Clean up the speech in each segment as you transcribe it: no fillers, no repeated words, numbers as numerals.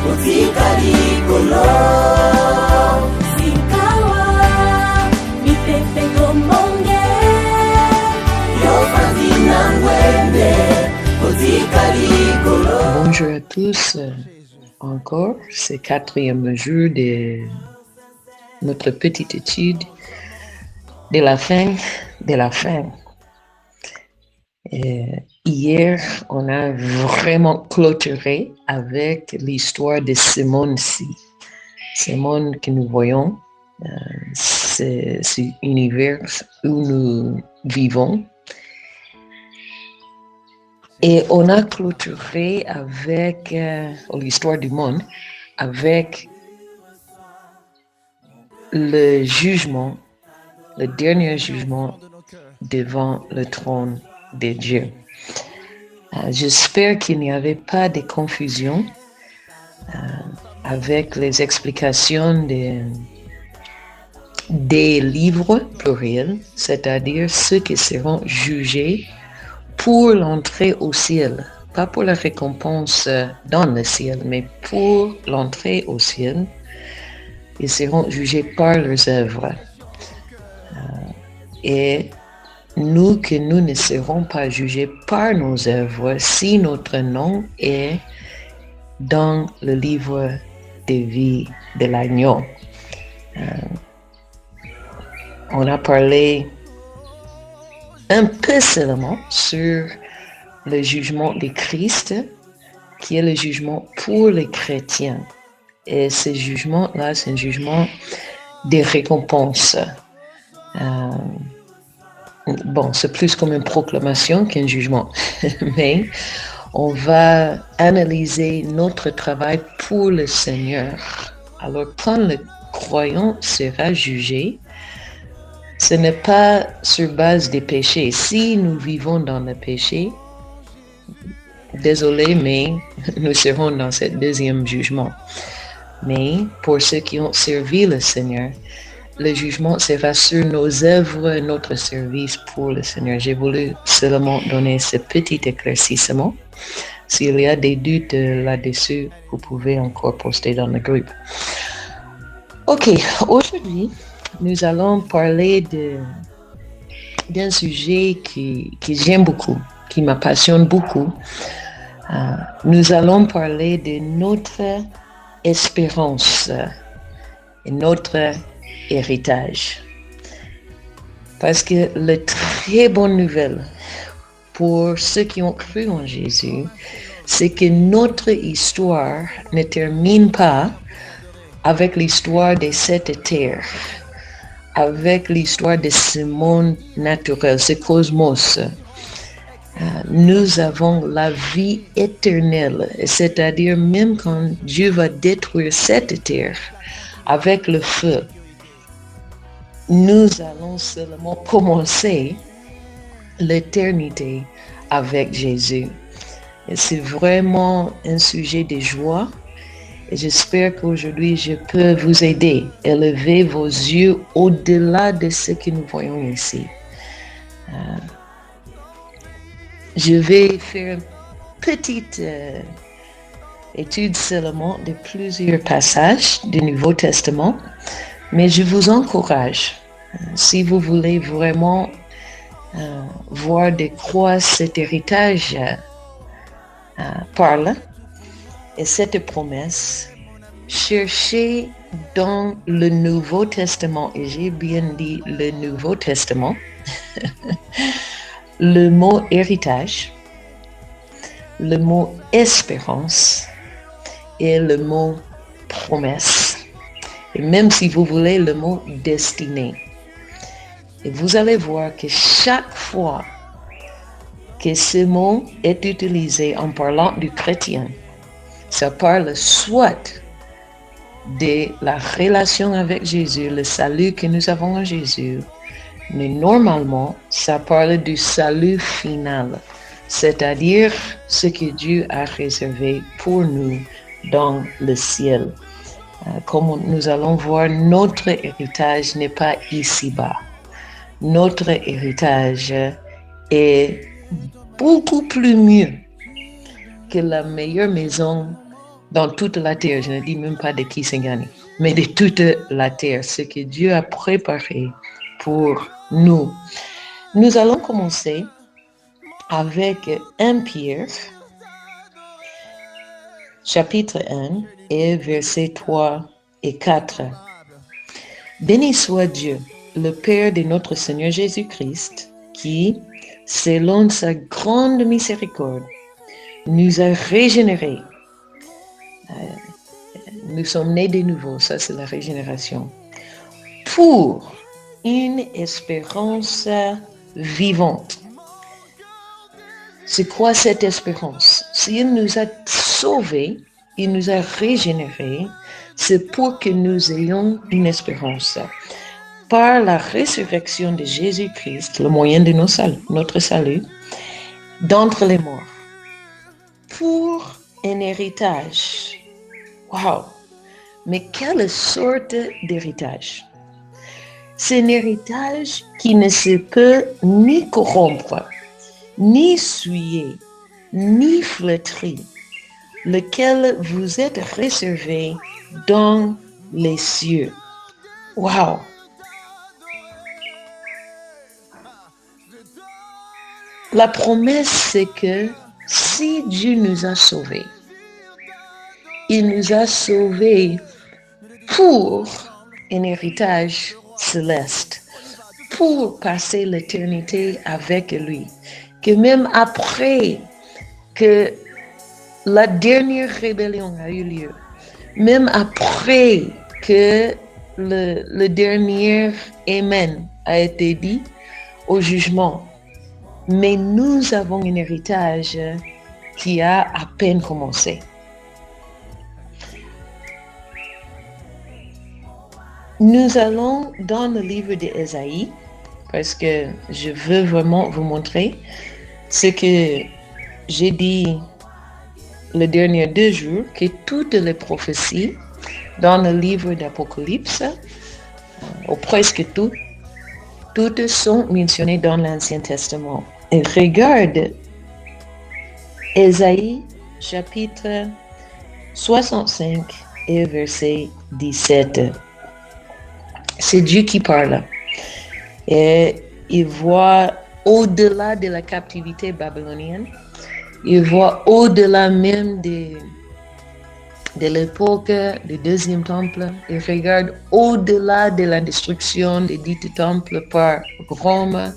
Kutika likolo Sikawa Mipepe gomonge Yofazi nangwende Kutika likolo. Bonjour à tous, encore, c'est 4e jour de notre petite étude de la fin de la fin. Hier, on a vraiment clôturé avec l'histoire de Simone-ci. Simone que nous voyons, c'est l'univers où nous vivons. Et on a clôturé avec l'histoire du monde, avec le jugement, le dernier jugement devant le trône de Dieu. J'espère qu'il n'y avait pas de confusion avec les explications des livres pluriels, c'est-à-dire ceux qui seront jugés pour l'entrée au ciel, pas pour la récompense dans le ciel, mais pour l'entrée au ciel. Ils seront jugés par leurs œuvres. Et nous ne serons pas jugés par nos œuvres si notre nom est dans le livre de vie de l'agneau. On a parlé un peu seulement sur le jugement de Christ, qui est le jugement pour les chrétiens. Et ce jugement-là, c'est un jugement de récompense. Bon, c'est plus comme une proclamation qu'un jugement, mais on va analyser notre travail pour le Seigneur. Alors, quand le croyant sera jugé, ce n'est pas sur base des péchés. Si nous vivons dans le péché, désolé, mais nous serons dans ce deuxième jugement. Mais pour ceux qui ont servi le Seigneur, le jugement sera sur nos œuvres, notre service pour le Seigneur. J'ai voulu seulement donner ce petit éclaircissement. S'il y a des doutes là-dessus, vous pouvez encore poster dans le groupe. Ok, aujourd'hui, nous allons parler d'un sujet que j'aime beaucoup, qui m'appassionne beaucoup. Nous allons parler de notre espérance et notre héritage. Parce que la très bonne nouvelle pour ceux qui ont cru en Jésus, c'est que notre histoire ne termine pas avec l'histoire de cette terre, avec l'histoire de ce monde naturel, ce cosmos. Nous avons la vie éternelle, c'est-à-dire même quand Dieu va détruire cette terre avec le feu, nous allons seulement commencer l'éternité avec Jésus. Et c'est vraiment un sujet de joie. Et j'espère qu'aujourd'hui, je peux vous aider à élever vos yeux au-delà de ce que nous voyons ici. Je vais faire une petite étude seulement de plusieurs passages du Nouveau Testament, mais je vous encourage, si vous voulez vraiment voir de quoi cet héritage parle, et cette promesse, cherchez dans le Nouveau Testament, et j'ai bien dit le Nouveau Testament, le mot héritage, le mot espérance et le mot promesse. Et même si vous voulez le mot destinée. Et vous allez voir que chaque fois que ce mot est utilisé en parlant du chrétien, ça parle soit de la relation avec Jésus, le salut que nous avons en Jésus, mais normalement, ça parle du salut final, c'est-à-dire ce que Dieu a réservé pour nous dans le ciel. Comme nous allons voir, notre héritage n'est pas ici-bas. Notre héritage est beaucoup plus mieux que la meilleure maison dans toute la terre. Je ne dis même pas de qui s'est gagné, mais de toute la terre, ce que Dieu a préparé pour nous. Nous allons commencer avec 1 Pierre, chapitre 1 et versets 3 et 4. Béni soit Dieu, le Père de notre Seigneur Jésus-Christ, qui, selon sa grande miséricorde, nous a régénérés. Nous sommes nés de nouveau, ça c'est la régénération, pour une espérance vivante. C'est quoi cette espérance? S'il nous a sauvés, il nous a régénérés, c'est pour que nous ayons une espérance. Par la résurrection de Jésus-Christ, le moyen de notre salut, d'entre les morts, pour un héritage. Wow! Mais quelle sorte d'héritage? C'est un héritage qui ne se peut ni corrompre, ni souiller, ni flétrir, lequel vous êtes réservé dans les cieux. Wow! La promesse, c'est que si Dieu nous a sauvés, il nous a sauvés pour un héritage céleste, pour passer l'éternité avec lui. Que même après que la dernière rébellion a eu lieu, même après que le dernier Amen a été dit au jugement, mais nous avons un héritage qui a à peine commencé. Nous allons dans le livre d'Ésaïe, parce que je veux vraiment vous montrer ce que j'ai dit les derniers 2 jours, que toutes les prophéties dans le livre d'Apocalypse, ou presque toutes sont mentionnées dans l'Ancien Testament. Et regarde Ésaïe chapitre 65 et verset 17. C'est Dieu qui parle. Et il voit au-delà de la captivité babylonienne, il voit au-delà même de l'époque du deuxième temple, il regarde au-delà de la destruction des 10 temples par Rome,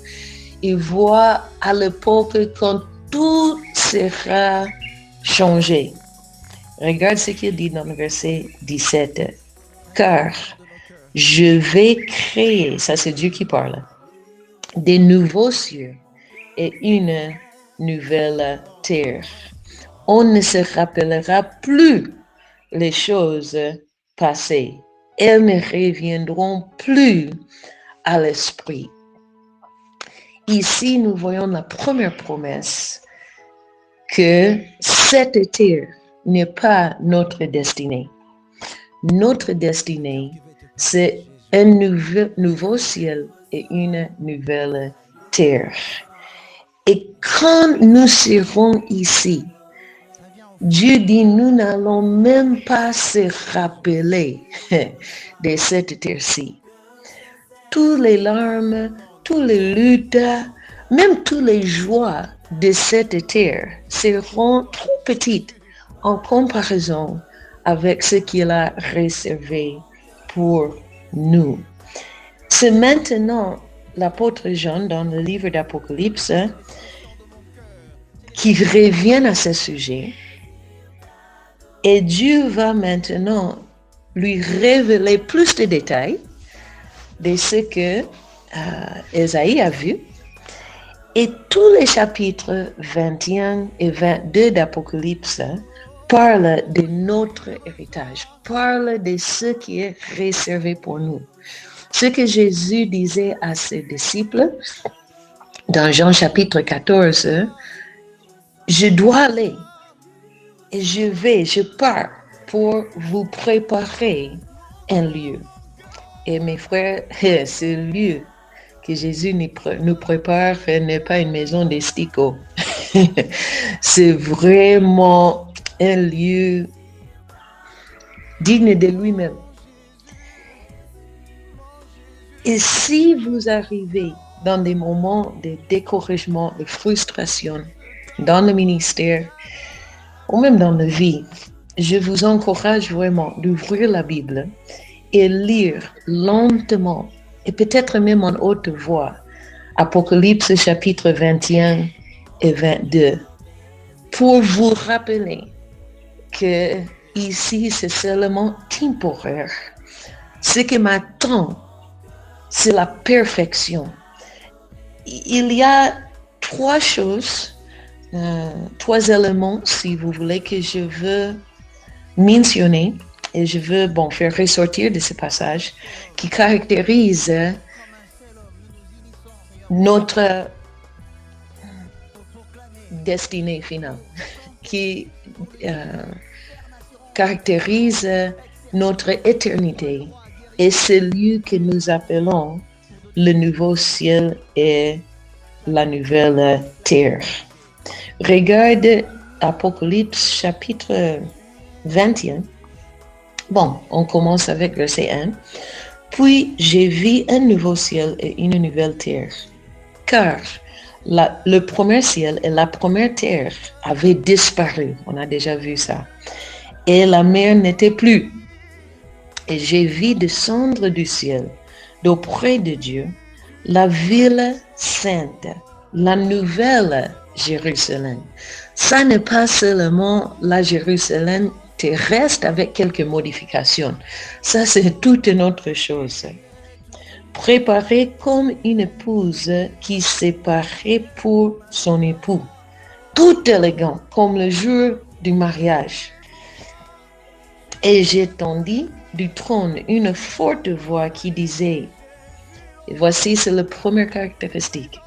il voit à l'époque quand tout sera changé. Regarde ce qu'il dit dans le verset 17. Car je vais créer, ça c'est Dieu qui parle, des nouveaux cieux et une nouvelle terre. On ne se rappellera plus les choses passées. Elles ne reviendront plus à l'esprit. Ici, nous voyons la première promesse que cette terre n'est pas notre destinée. Notre destinée, c'est un nouveau ciel et une nouvelle terre. Et quand nous serons ici, Dieu dit, nous n'allons même pas se rappeler de cette terre-ci. Toutes les larmes, toutes les luttes, même toutes les joies de cette terre seront trop petites en comparaison avec ce qu'il a réservé pour nous. C'est maintenant l'apôtre Jean dans le livre d'Apocalypse qui revient à ce sujet. Et Dieu va maintenant lui révéler plus de détails de ce que Ésaïe a vu. Et tous les chapitres 21 et 22 d'Apocalypse parlent de notre héritage, parlent de ce qui est réservé pour nous. Ce que Jésus disait à ses disciples dans Jean chapitre 14, je dois aller et je pars pour vous préparer un lieu. Et mes frères, ce lieu que Jésus nous prépare n'est pas une maison de sticko. C'est vraiment un lieu digne de lui-même. Et si vous arrivez dans des moments de découragement, de frustration, dans le ministère, ou même dans la vie, je vous encourage vraiment d'ouvrir la Bible et lire lentement, et peut-être même en haute voix, Apocalypse chapitre 21 et 22, pour vous rappeler que ici c'est seulement temporaire. Ce qui m'attend, c'est la perfection. Il y a trois choses, trois éléments, si vous voulez, que je veux mentionner et je veux faire ressortir de ce passage qui caractérise notre destinée finale, qui caractérise notre éternité et celui que nous appelons le nouveau ciel et la nouvelle terre. Regarde Apocalypse chapitre 21. Bon, on commence avec verset 1. Puis j'ai vu un nouveau ciel et une nouvelle terre, car le premier ciel et la première terre avaient disparu. On a déjà vu ça. Et la mer n'était plus. Et j'ai vu descendre du ciel, d'auprès de Dieu, la ville sainte, la nouvelle Jérusalem. Ça n'est pas seulement la Jérusalem terrestre avec quelques modifications. Ça, c'est toute une autre chose. Préparée comme une épouse qui s'est parée pour son époux. Tout élégant, comme le jour du mariage. Et j'entendis du trône une forte voix qui disait, et voici c'est la première caractéristique,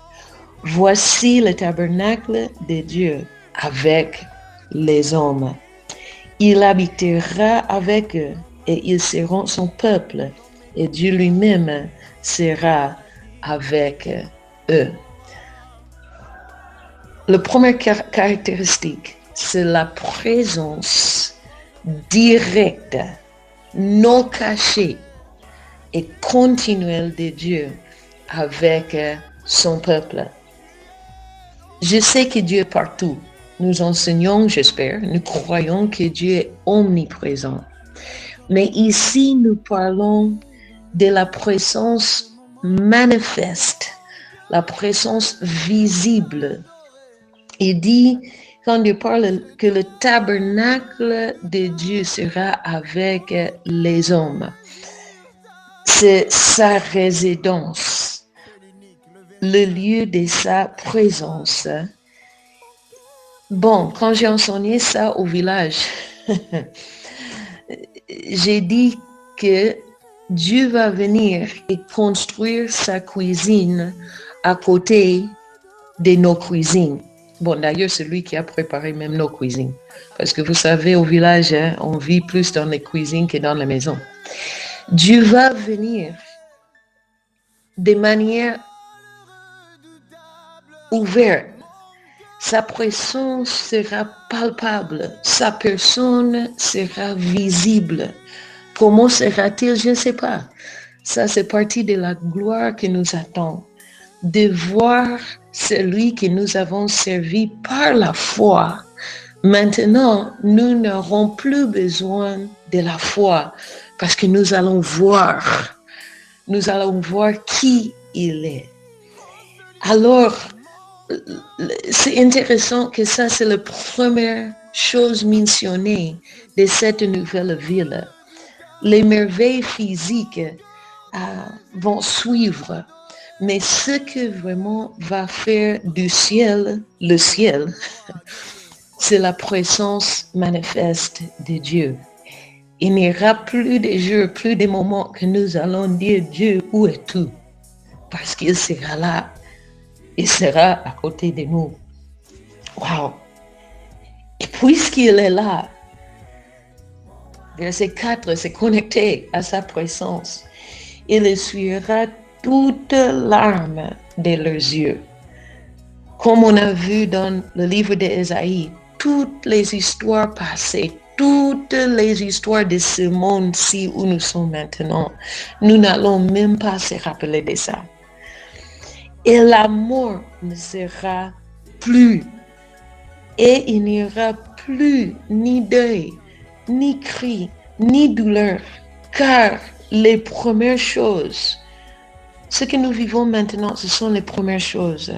voici le tabernacle de Dieu avec les hommes. Il habitera avec eux et ils seront son peuple et Dieu lui-même sera avec eux. La première caractéristique, c'est la présence directe, non cachée et continuelle de Dieu avec son peuple. Je sais que Dieu est partout. Nous enseignons, j'espère, nous croyons que Dieu est omniprésent. Mais ici, nous parlons de la présence manifeste, la présence visible. Il dit, quand il parle que le tabernacle de Dieu sera avec les hommes, c'est sa résidence, le lieu de sa présence. Bon, quand j'ai enseigné ça au village, j'ai dit que Dieu va venir et construire sa cuisine à côté de nos cuisines. Bon, d'ailleurs, c'est lui qui a préparé même nos cuisines. Parce que vous savez, au village, on vit plus dans les cuisines que dans la maison. Dieu va venir de manière ouverte. Sa présence sera palpable. Sa personne sera visible. Comment sera-t-il? Je ne sais pas. Ça, c'est partie de la gloire qui nous attend. De voir celui que nous avons servi par la foi. Maintenant, nous n'aurons plus besoin de la foi parce que nous allons voir qui il est. Alors, c'est intéressant que ça, c'est la première chose mentionnée de cette nouvelle ville. Les merveilles physiques vont suivre. Mais ce que vraiment va faire du ciel, le ciel, c'est la présence manifeste de Dieu. Il n'y aura plus de jours, plus de moments que nous allons dire Dieu, où es-tu? Parce qu'il sera là. Il sera à côté de nous. Wow! Et puisqu'il est là, verset 4, c'est connecté à sa présence. Il essuiera toutes larmes de leurs yeux. Comme on a vu dans le livre d'Ésaïe, toutes les histoires passées, toutes les histoires de ce monde-ci où nous sommes maintenant, nous n'allons même pas se rappeler de ça. Et la mort ne sera plus. Et il n'y aura plus ni deuil, ni cri, ni douleur, car les premières choses, ce que nous vivons maintenant, ce sont les premières choses,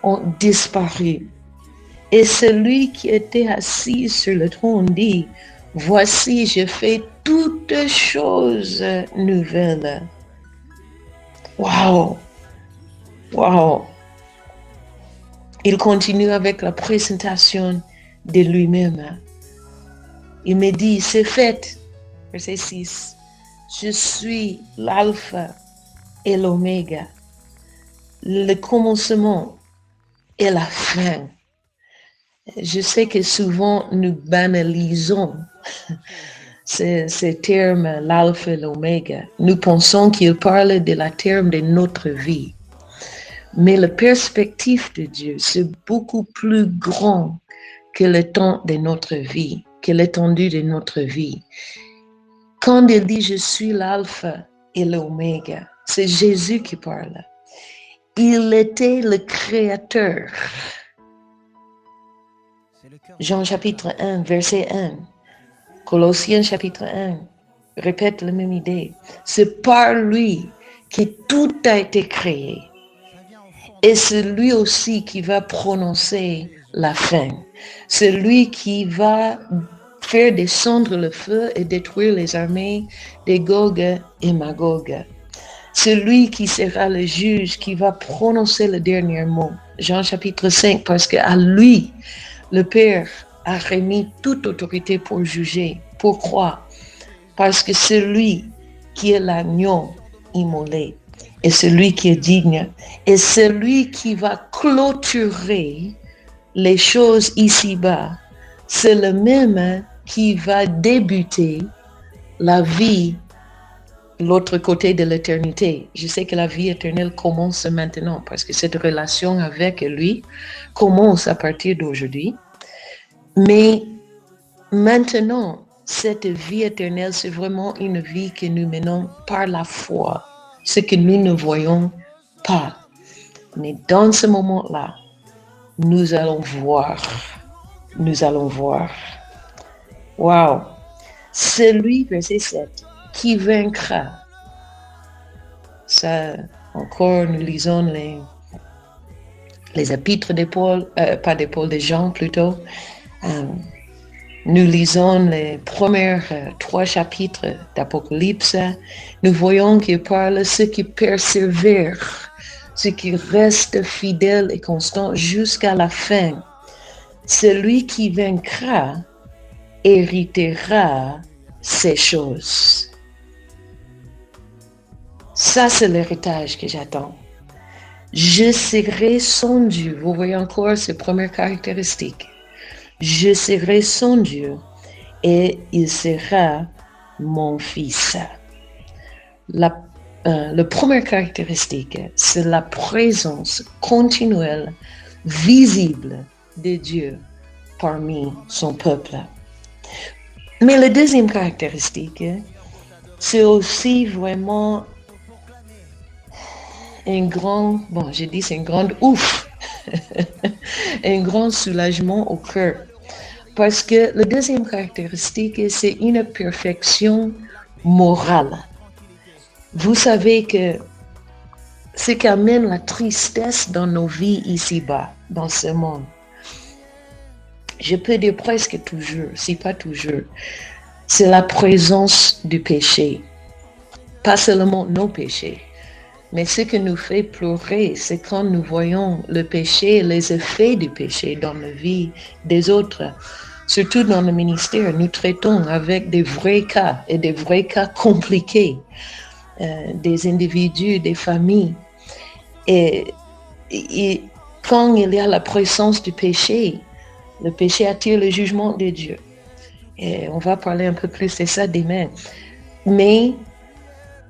ont disparu. Et celui qui était assis sur le trône dit, voici, je fais toutes choses nouvelles. Wow! Wow! Il continue avec la présentation de lui-même. Il me dit, c'est fait. Verset 6. Je suis l'alpha et l'oméga, le commencement et la fin. Je sais que souvent nous banalisons ces termes, l'alpha et l'oméga. Nous pensons qu'il parle de la terme de notre vie. Mais la perspective de Dieu, c'est beaucoup plus grand que le temps de notre vie, que l'étendue de notre vie. Quand il dit « Je suis l'alpha et l'oméga », c'est Jésus qui parle. Il était le créateur. Jean chapitre 1, verset 1. Colossiens chapitre 1 répète la même idée. C'est par lui que tout a été créé. Et c'est lui aussi qui va prononcer la fin. C'est lui qui va faire descendre le feu et détruire les armées de Gog et Magog. C'est lui qui sera le juge qui va prononcer le dernier mot. Jean chapitre 5, parce qu'à lui, le Père a remis toute autorité pour juger. Pourquoi? Parce que c'est lui qui est l'agneau immolé. Et celui qui est digne, et celui qui va clôturer les choses ici-bas, c'est le même qui va débuter la vie de l'autre côté de l'éternité. Je sais que la vie éternelle commence maintenant, parce que cette relation avec lui commence à partir d'aujourd'hui. Mais maintenant, cette vie éternelle, c'est vraiment une vie que nous menons par la foi. Ce que nous ne voyons pas. Mais dans ce moment-là, nous allons voir. Nous allons voir. Wow! Celui, verset 7, qui vaincra. Ça, encore, nous lisons les épîtres de Paul, pas de Paul, de Jean plutôt. Nous lisons les premiers 3 chapitres d'Apocalypse. Nous voyons qu'il parle de ceux qui persévèrent, ceux qui restent fidèles et constants jusqu'à la fin. Celui qui vaincra héritera ces choses. Ça, c'est l'héritage que j'attends. Je serai son Dieu. Vous voyez encore ces premières caractéristiques. Je serai son Dieu et il sera mon fils. La première caractéristique, c'est la présence continuelle, visible de Dieu parmi son peuple. Mais la deuxième caractéristique, c'est aussi vraiment un grand ouf, un grand soulagement au cœur. Parce que la deuxième caractéristique, c'est une perfection morale. Vous savez que ce qui amène la tristesse dans nos vies ici-bas, dans ce monde, je peux dire presque toujours, si pas toujours, c'est la présence du péché. Pas seulement nos péchés, mais ce qui nous fait pleurer, c'est quand nous voyons le péché, les effets du péché dans la vie des autres. Surtout dans le ministère, nous traitons avec des vrais cas et des vrais cas compliqués, des individus, des familles. Et quand il y a la présence du péché, le péché attire le jugement de Dieu. Et on va parler un peu plus de ça demain. Mais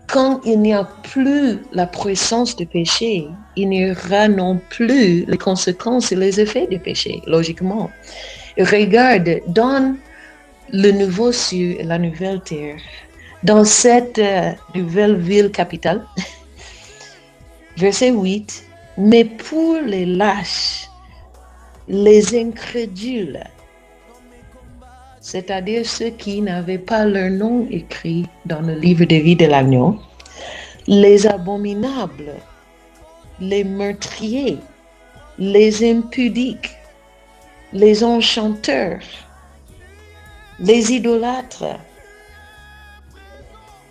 quand il n'y a plus la présence du péché, il n'y aura non plus les conséquences et les effets du péché, logiquement. Regarde, dans le nouveau ciel et la nouvelle terre dans cette nouvelle ville capitale. Verset 8, mais pour les lâches, les incrédules, c'est-à-dire ceux qui n'avaient pas leur nom écrit dans le livre de vie de l'agneau, les abominables, les meurtriers, les impudiques, les enchanteurs, les idolâtres,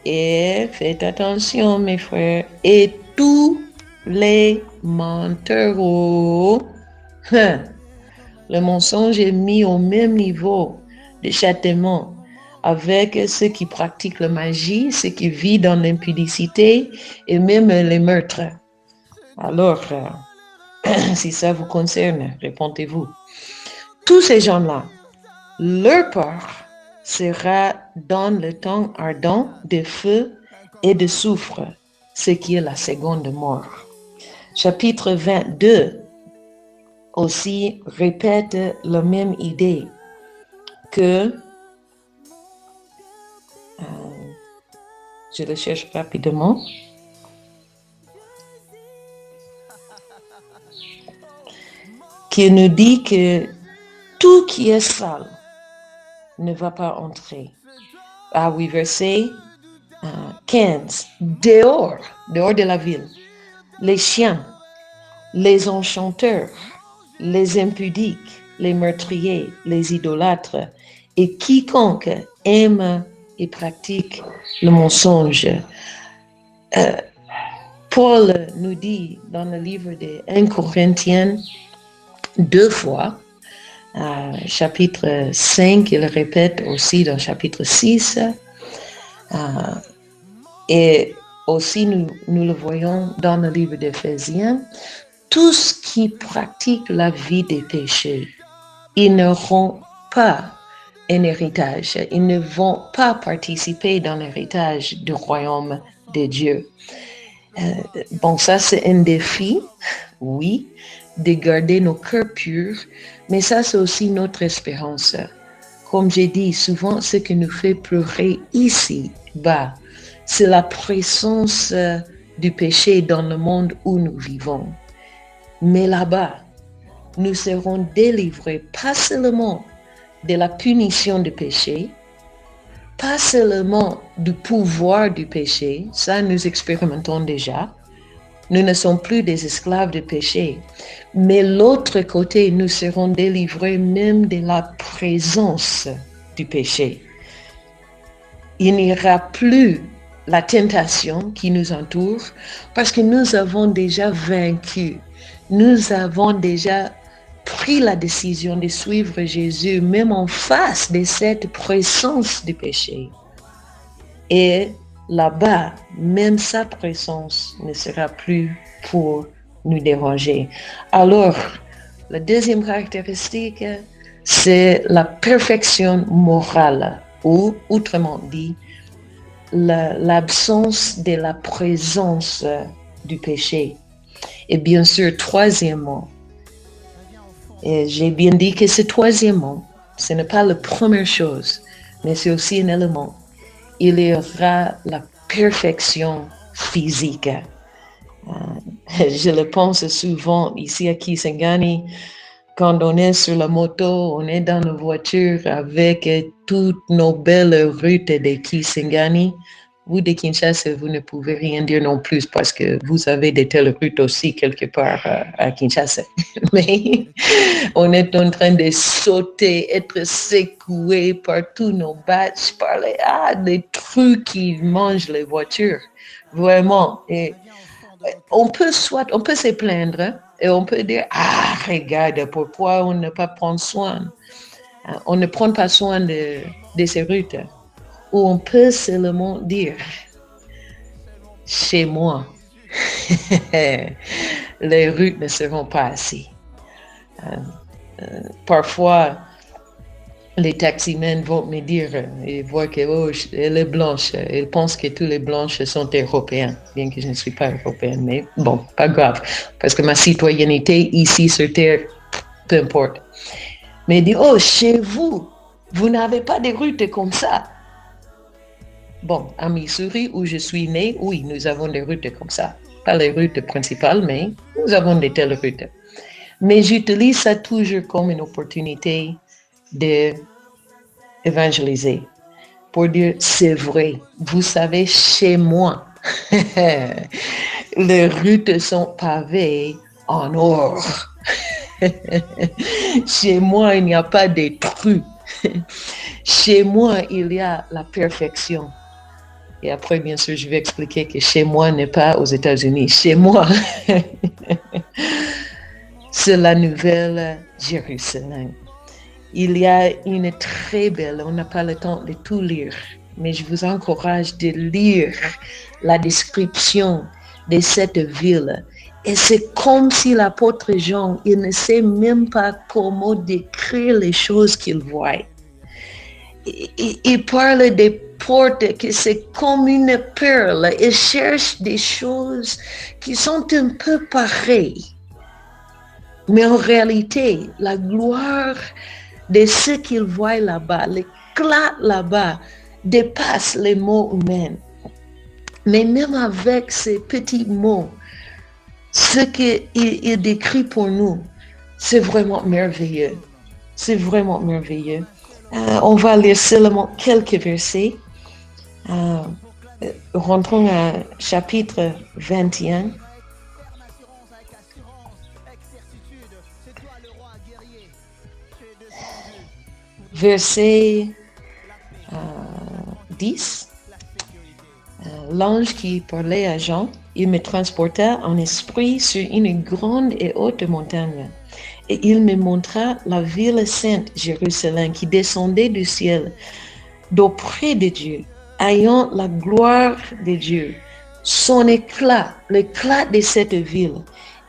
et faites attention mes frères, et tous les menteurs. Le mensonge est mis au même niveau de châtiment avec ceux qui pratiquent la magie, ceux qui vivent dans l'impudicité et même les meurtres. Alors, si ça vous concerne, répondez-vous. Tous ces gens-là, leur part sera dans le temps ardent de feu et de soufre, ce qui est la seconde mort. Chapitre 22 aussi répète la même idée que, je le cherche rapidement, qui nous dit que tout qui est sale ne va pas entrer. Ah oui, verset 15. Dehors de la ville, les chiens, les enchanteurs, les impudiques, les meurtriers, les idolâtres et quiconque aime et pratique le mensonge. Paul nous dit dans le livre de 1 Corinthiens 2 fois, chapitre 5, il répète aussi dans chapitre 6, et aussi nous le voyons dans le livre d'Éphésiens, tous qui pratiquent la vie des péchés, ils n'auront pas un héritage, ils ne vont pas participer dans l'héritage du royaume de Dieu. Bon, ça c'est un défi, oui, de garder nos cœurs purs, mais ça c'est aussi notre espérance. Comme j'ai dit, souvent ce qui nous fait pleurer ici-bas, c'est la présence du péché dans le monde où nous vivons. Mais là-bas, nous serons délivrés pas seulement de la punition du péché, pas seulement du pouvoir du péché, ça nous expérimentons déjà. Nous ne sommes plus des esclaves du péché, mais l'autre côté, nous serons délivrés même de la présence du péché. Il n'y aura plus la tentation qui nous entoure parce que nous avons déjà vaincu. Nous avons déjà pris la décision de suivre Jésus, même en face de cette présence du péché. Et là-bas, même sa présence ne sera plus pour nous déranger. Alors, la deuxième caractéristique, c'est la perfection morale, ou, autrement dit, l'absence de la présence du péché. Et bien sûr, troisièmement, et j'ai bien dit que ce troisièmement, ce n'est pas la première chose, mais c'est aussi un élément. Il y aura la perfection physique. Je le pense souvent ici à Kisangani, quand on est sur la moto, on est dans la voiture avec toutes nos belles routes de Kisangani. Vous de Kinshasa, vous ne pouvez rien dire non plus parce que vous avez de telles routes aussi quelque part à Kinshasa. Mais on est en train de sauter, être secoué par tous nos batchs, par les trucs qui mangent les voitures. Vraiment. Et on peut se plaindre et on peut dire, regarde, pourquoi on ne peut pas prendre soin? On ne prend pas soin de ces routes. Ou on peut seulement dire, chez moi, les routes ne seront pas assez. Parfois, les taximens vont me dire, ils voient que elle est blanche, ils pensent que tous les blanches sont européens, bien que je ne suis pas européenne, mais bon, pas grave, parce que ma citoyenneté ici sur Terre, peu importe. Mais ils disent, chez vous, Vous n'avez pas des routes comme ça. Bon, à Missouri, où je suis né, oui, nous avons des routes comme ça. Pas les routes principales, mais nous avons de telles routes. Mais j'utilise ça toujours comme une opportunité d'évangéliser. Pour dire, c'est vrai, vous savez, chez moi, les routes sont pavées en or. Chez moi, il n'y a pas de trous. Chez moi, il y a la perfection. Et après, bien sûr, je vais expliquer que chez moi n'est pas aux États-Unis. Chez moi, c'est la nouvelle Jérusalem. Il y a une très belle, on n'a pas le temps de tout lire, mais je vous encourage de lire la description de cette ville. Et c'est comme si l'apôtre Jean, il ne sait même pas comment décrire les choses qu'il voit. Il parle des portes que c'est comme une perle. Il cherche des choses qui sont un peu pareilles. Mais en réalité, la gloire de ce qu'il voit là-bas, l'éclat là-bas, dépasse les mots humains. Mais même avec ces petits mots, ce qu'il décrit pour nous, c'est vraiment merveilleux. C'est vraiment merveilleux. On va lire seulement quelques versets. Rentrons à chapitre 21. Verset 10. L'ange qui parlait à Jean, il me transporta en esprit sur une grande et haute montagne. Et il me montra la ville sainte, Jérusalem, qui descendait du ciel, d'auprès de Dieu, ayant la gloire de Dieu. Son éclat, l'éclat de cette ville,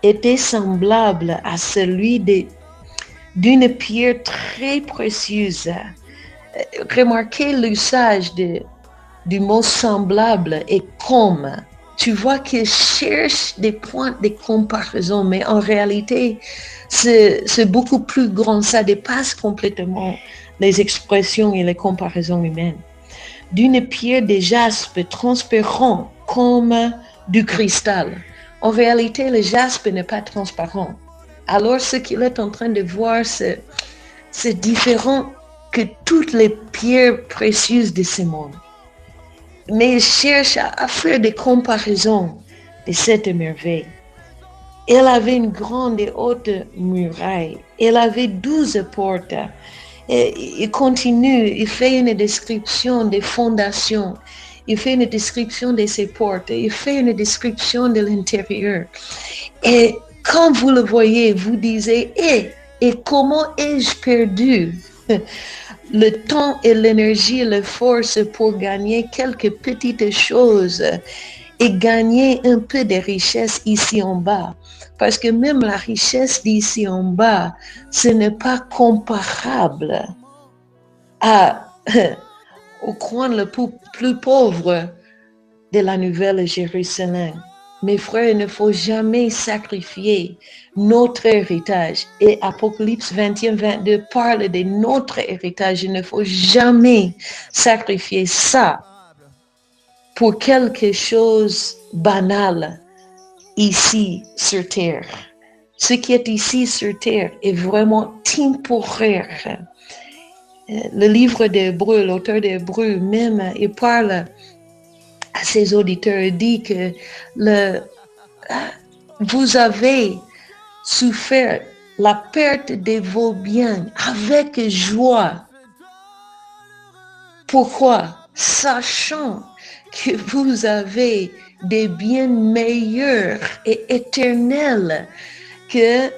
était semblable à celui d'une pierre très précieuse. Remarquez l'usage du mot semblable et comme. Tu vois qu'il cherche des points de comparaison, mais en réalité, c'est beaucoup plus grand. Ça dépasse complètement les expressions et les comparaisons humaines. D'une pierre de jaspe transparent comme du cristal. En réalité, le jaspe n'est pas transparent. Alors, ce qu'il est en train de voir, c'est différent que toutes les pierres précieuses de ce monde. Mais il cherche à faire des comparaisons de cette merveille. Elle avait une grande et haute muraille. Elle avait 12 portes. Et il continue, il fait une description des fondations. Il fait une description de ses portes. Il fait une description de l'intérieur. Et quand vous le voyez, vous disiez, et comment ai-je perdu le temps et l'énergie et la force pour gagner quelques petites choses et gagner un peu de richesse ici en bas. Parce que même la richesse d'ici en bas, ce n'est pas comparable au coin le plus pauvre de la nouvelle Jérusalem. Mes frères, il ne faut jamais sacrifier notre héritage. Et Apocalypse 21-22 parle de notre héritage. Il ne faut jamais sacrifier ça pour quelque chose banal ici sur terre. Ce qui est ici sur terre est vraiment temporaire. Le livre d'Hébreux, l'auteur d'Hébreux même, il parle à ses auditeurs, il dit que vous avez souffert la perte de vos biens avec joie. Pourquoi? Sachant que vous avez des biens meilleurs et éternels que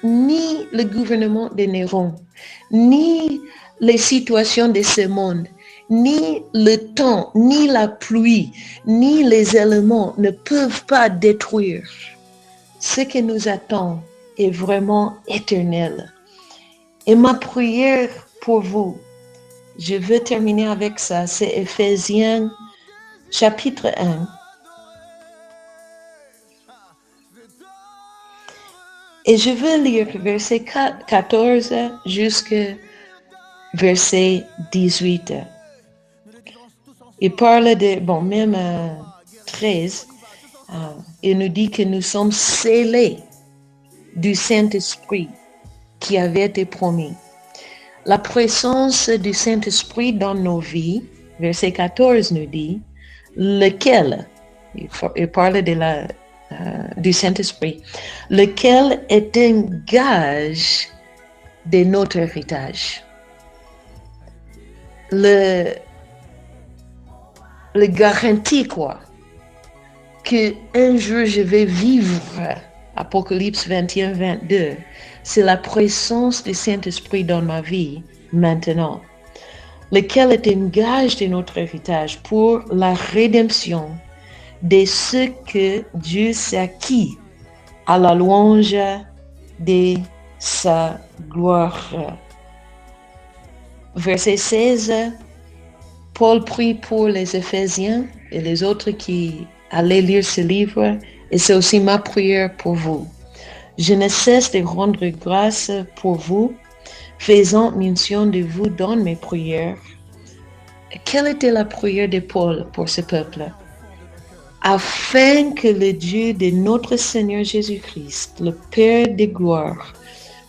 ni le gouvernement de Néron, ni les situations de ce monde, ni le temps, ni la pluie, ni les éléments ne peuvent pas détruire. Ce qui nous attend est vraiment éternel. Et ma prière pour vous, je veux terminer avec ça, c'est Éphésiens chapitre 1. Et je veux lire verset 14 jusqu'à verset 18. Il parle de, même 13, il nous dit que nous sommes scellés du Saint-Esprit qui avait été promis. La présence du Saint-Esprit dans nos vies, verset 14 nous dit, lequel, il parle du Saint-Esprit, lequel est un gage de notre héritage. Le garantie que un jour je vais vivre, Apocalypse 21, 22, c'est la présence du Saint-Esprit dans ma vie maintenant, lequel est un gage de notre héritage pour la rédemption de ce que Dieu s'est acquis à la louange de sa gloire. Verset 16, Paul prie pour les Éphésiens et les autres qui allaient lire ce livre, et c'est aussi ma prière pour vous. Je ne cesse de rendre grâce pour vous, faisant mention de vous dans mes prières. Quelle était la prière de Paul pour ce peuple? Afin que le Dieu de notre Seigneur Jésus-Christ, le Père de gloire,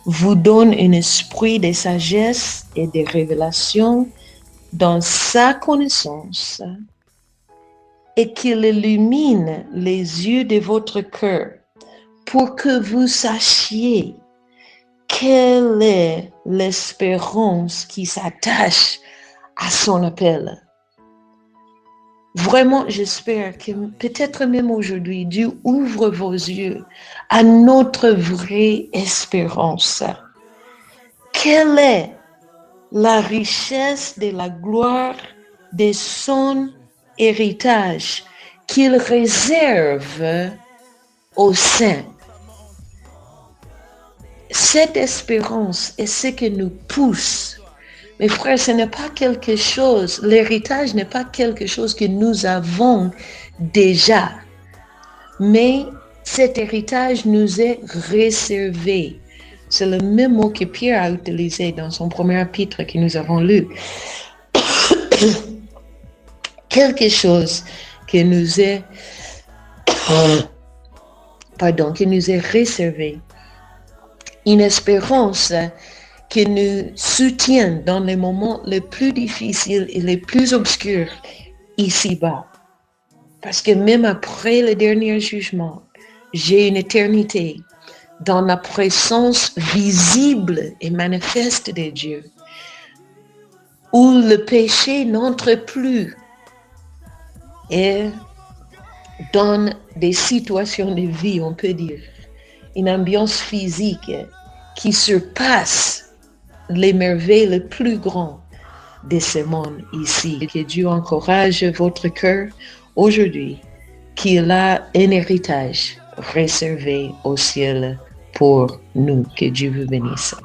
vous donne un esprit de sagesse et de révélation dans sa connaissance et qu'il illumine les yeux de votre cœur pour que vous sachiez quelle est l'espérance qui s'attache à son appel. Vraiment, j'espère que peut-être même aujourd'hui, Dieu ouvre vos yeux à notre vraie espérance. Quelle est la richesse de la gloire de son héritage qu'il réserve aux saints? Cette espérance est ce qui nous pousse. Mes frères, ce n'est pas quelque chose, l'héritage n'est pas quelque chose que nous avons déjà, mais cet héritage nous est réservé. C'est le même mot que Pierre a utilisé dans son premier épître que nous avons lu. Quelque chose qui nous est, réservé. Une espérance qui nous soutient dans les moments les plus difficiles et les plus obscurs ici-bas. Parce que même après le dernier jugement, j'ai une éternité dans la présence visible et manifeste de Dieu, où le péché n'entre plus et dans des situations de vie, on peut dire, une ambiance physique qui surpasse les merveilles les plus grandes de ce monde ici. Que Dieu encourage votre cœur aujourd'hui, qu'il a un héritage réservé au ciel pour nous. Que Dieu vous bénisse.